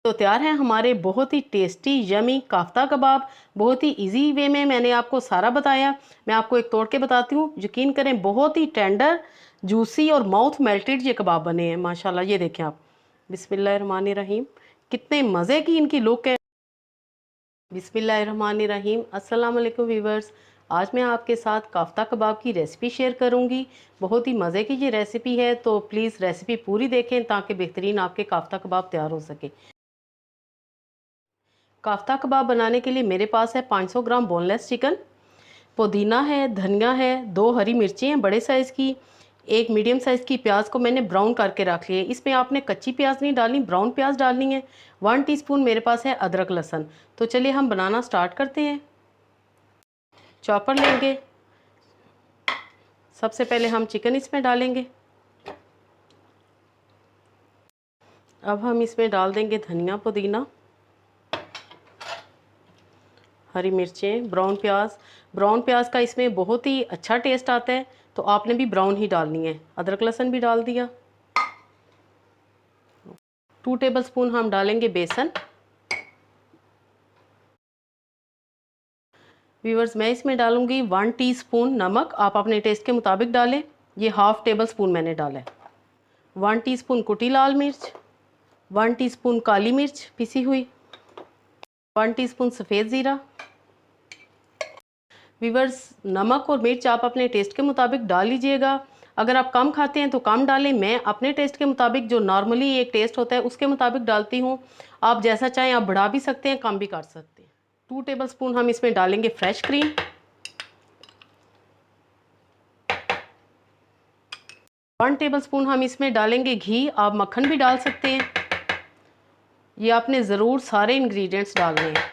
तो तैयार है हमारे बहुत ही टेस्टी यमी काफ्ता कबाब। बहुत ही इजी वे में मैंने आपको सारा बताया। मैं आपको एक तोड़ के बताती हूँ, यकीन करें बहुत ही टेंडर, जूसी और माउथ मेल्टेड ये कबाब बने हैं माशाल्लाह। ये देखें आप, बिस्मिल्लाहिर्रहमानिर्रहीम। कितने मज़े की इनकी लुक है। बिस्मिल्लाहिर्रहमानिर्रहीम। अस्सलाम वालेकुम व्यूवर्स। आज मैं आपके साथ काफ्ता कबाब की रेसिपी शेयर करूंगी। बहुत ही मज़े की ये रेसिपी है, तो प्लीज़ रेसिपी पूरी देखें ताकि बेहतरीन आपके काफ्ता कबाब तैयार हो सके। काफ्ता कबाब बनाने के लिए मेरे पास है 500 ग्राम बोनलेस चिकन, पुदीना है, धनिया है, 2 हरी मिर्चें हैं बड़े साइज़ की, एक मीडियम साइज़ की प्याज को मैंने ब्राउन करके रख लिया है। इसमें आपने कच्ची प्याज नहीं डालनी, ब्राउन प्याज डालनी है। 1 टीस्पून मेरे पास है अदरक लहसुन। तो चलिए हम बनाना स्टार्ट करते हैं। चॉपर लेंगे, सबसे पहले हम चिकन इसमें डालेंगे। अब हम इसमें डाल देंगे धनिया, पुदीना, हरी मिर्चें, ब्राउन प्याज। ब्राउन प्याज का इसमें बहुत ही अच्छा टेस्ट आता है, तो आपने भी ब्राउन ही डालनी है। अदरक लहसुन भी डाल दिया। 2 टेबलस्पून हम डालेंगे बेसन। व्यूवर्स, मैं इसमें डालूंगी 1 टीस्पून नमक। आप अपने टेस्ट के मुताबिक डालें। ये हाफ टेबल स्पून मैंने डाला है। 1 टीस्पून कुटी लाल मिर्च, 1 टीस्पून काली मिर्च पिसी हुई, 1 टीस्पून सफ़ेद ज़ीरा। व्यूवर्स, नमक और मिर्च आप अपने टेस्ट के मुताबिक डाल लीजिएगा। अगर आप कम खाते हैं तो कम डालें। मैं अपने टेस्ट के मुताबिक, जो नॉर्मली एक टेस्ट होता है उसके मुताबिक डालती हूँ। आप जैसा चाहें आप बढ़ा भी सकते हैं, कम भी कर सकते हैं। 2 टेबलस्पून हम इसमें डालेंगे फ्रेश क्रीम। 1 टेबलस्पून हम इसमें डालेंगे घी। आप मक्खन भी डाल सकते हैं। ये आपने ज़रूर सारे इंग्रेडिएंट्स डालने हैं।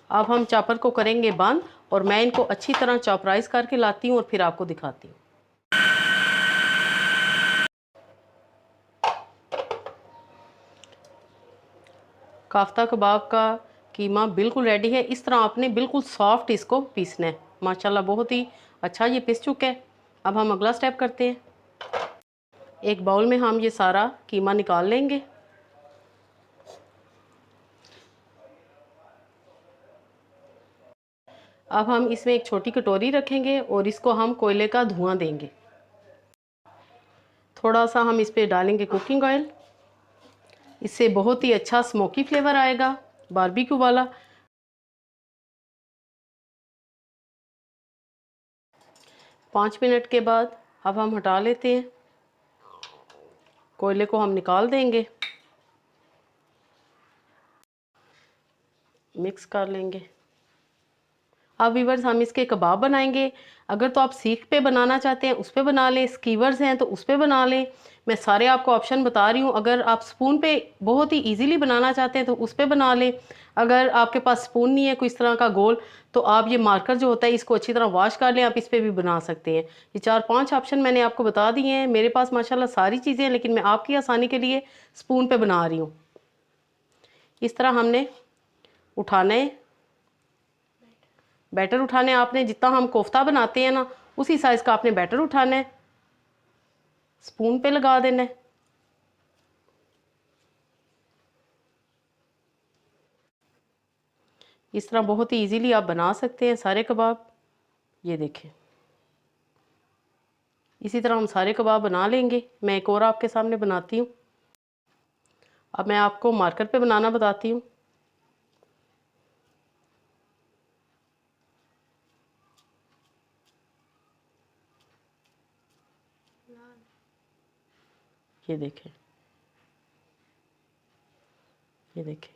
अब हम चॉपर को करेंगे बंद और मैं इनको अच्छी तरह चॉपराइज करके लाती हूँ और फिर आपको दिखाती हूँ। काफ्ता कबाब का कीमा बिल्कुल रेडी है। इस तरह आपने बिल्कुल सॉफ्ट इसको पीसना है। माशाल्लाह बहुत ही अच्छा ये पिस चुका है। अब हम अगला स्टेप करते हैं। एक बाउल में हम ये सारा कीमा निकाल लेंगे। अब हम इसमें एक छोटी कटोरी रखेंगे और इसको हम कोयले का धुआं देंगे। थोड़ा सा हम इस पर डालेंगे कुकिंग ऑयल। इससे बहुत ही अच्छा स्मोकी फ्लेवर आएगा, बारबेक्यू वाला। 5 मिनट के बाद अब हम हटा लेते हैं। कोयले को हम निकाल देंगे, मिक्स कर लेंगे। अब व्यूवर्स, हम इसके कबाब बनाएंगे। अगर तो आप सीख पे बनाना चाहते हैं उस पे बना लें, स्कीवर्स हैं तो उस पे बना लें। मैं सारे आपको ऑप्शन बता रही हूँ। अगर आप स्पून पे बहुत ही इजीली बनाना चाहते हैं तो उस पे बना लें। अगर आपके पास स्पून नहीं है कोई इस तरह का गोल, तो आप ये मार्कर जो होता है इसको अच्छी तरह वॉश कर लें। आप इस पर भी बना सकते हैं। ये 4-5 ऑप्शन मैंने आपको बता दिए हैं। मेरे पास माशाल्लाह सारी चीज़ें हैं, लेकिन मैं आपकी आसानी के लिए स्पून पे बना रही हूँ। इस तरह हमने उठाना है। बैटर उठाने आपने जितना हम कोफ्ता बनाते हैं ना, उसी साइज़ का आपने बैटर उठाना है, स्पून पे लगा देना है। इस तरह बहुत ही इजीली आप बना सकते हैं सारे कबाब। ये देखें, इसी तरह हम सारे कबाब बना लेंगे। मैं एक और आपके सामने बनाती हूँ। अब मैं आपको मार्कर पे बनाना बताती हूँ। ये देखें, ये देखें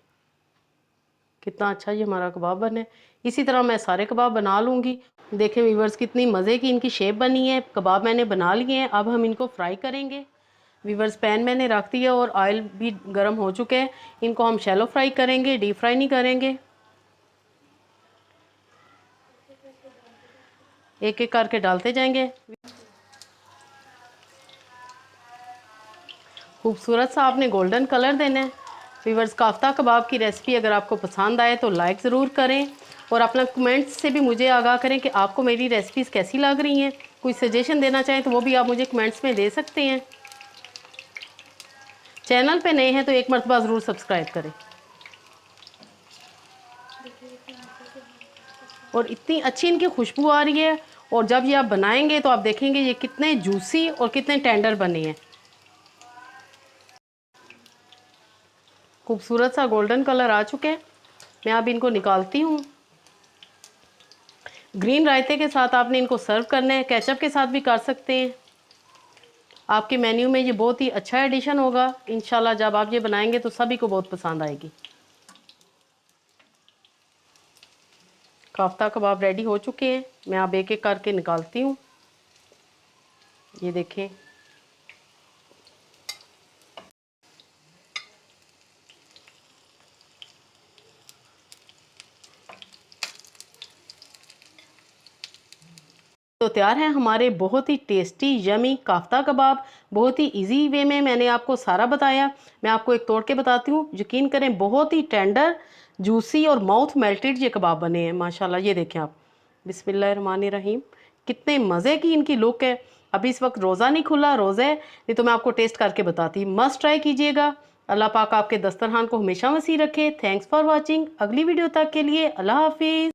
कितना अच्छा ये हमारा कबाब बना है। इसी तरह मैं सारे कबाब बना लूँगी। देखें व्यूवर्स, कितनी मज़े की इनकी शेप बनी है। कबाब मैंने बना लिए हैं। अब हम इनको फ्राई करेंगे। व्यूवर्स, पैन मैंने रख दिया और ऑयल भी गर्म हो चुके हैं। इनको हम शैलो फ्राई करेंगे, डीप फ्राई नहीं करेंगे। एक एक करके डालते जाएंगे। खूबसूरत सा आपने गोल्डन कलर देना है। व्यूवर्स, काफ्ता कबाब की रेसिपी अगर आपको पसंद आए तो लाइक ज़रूर करें और अपना कमेंट्स से भी मुझे आगाह करें कि आपको मेरी रेसिपीज़ कैसी लग रही हैं। कोई सजेशन देना चाहें तो वो भी आप मुझे कमेंट्स में दे सकते हैं। चैनल पे नए हैं तो एक मरतबा ज़रूर सब्सक्राइब करें। और इतनी अच्छी इनकी खुशबू आ रही है, और जब ये आप बनाएंगे तो आप देखेंगे ये कितने जूसी और कितने टेंडर बने हैं। खूबसूरत सा गोल्डन कलर आ चुके हैं। मैं अब इनको निकालती हूँ। ग्रीन रायते के साथ आपने इनको सर्व करना है, केचप के साथ भी कर सकते हैं। आपके मेन्यू में ये बहुत ही अच्छा एडिशन होगा इंशाल्लाह। जब आप ये बनाएंगे तो सभी को बहुत पसंद आएगी। काफ्ता कबाब रेडी हो चुके हैं। मैं अब एक एक करके निकालती हूँ। ये देखें, तो तैयार है हमारे बहुत ही टेस्टी यमी काफ्ता कबाब। बहुत ही इजी वे में मैंने आपको सारा बताया। मैं आपको एक तोड़ के बताती हूँ, यकीन करें बहुत ही टेंडर, जूसी और माउथ मेल्टेड ये कबाब बने हैं माशाल्लाह। ये देखें आप, बिस्मिल्लाहिर्रहमानिर्रहीम। कितने मज़े की इनकी लुक है। अभी इस वक्त रोज़ा नहीं खुला, रोज़ा है, नहीं तो मैं आपको टेस्ट करके बताती। मस्ट ट्राई कीजिएगा। अल्लाह पाक आपके दस्तरखान को हमेशा वसी रखे। Thanks for watching. अगली वीडियो तक के लिए अल्लाह हाफिज़।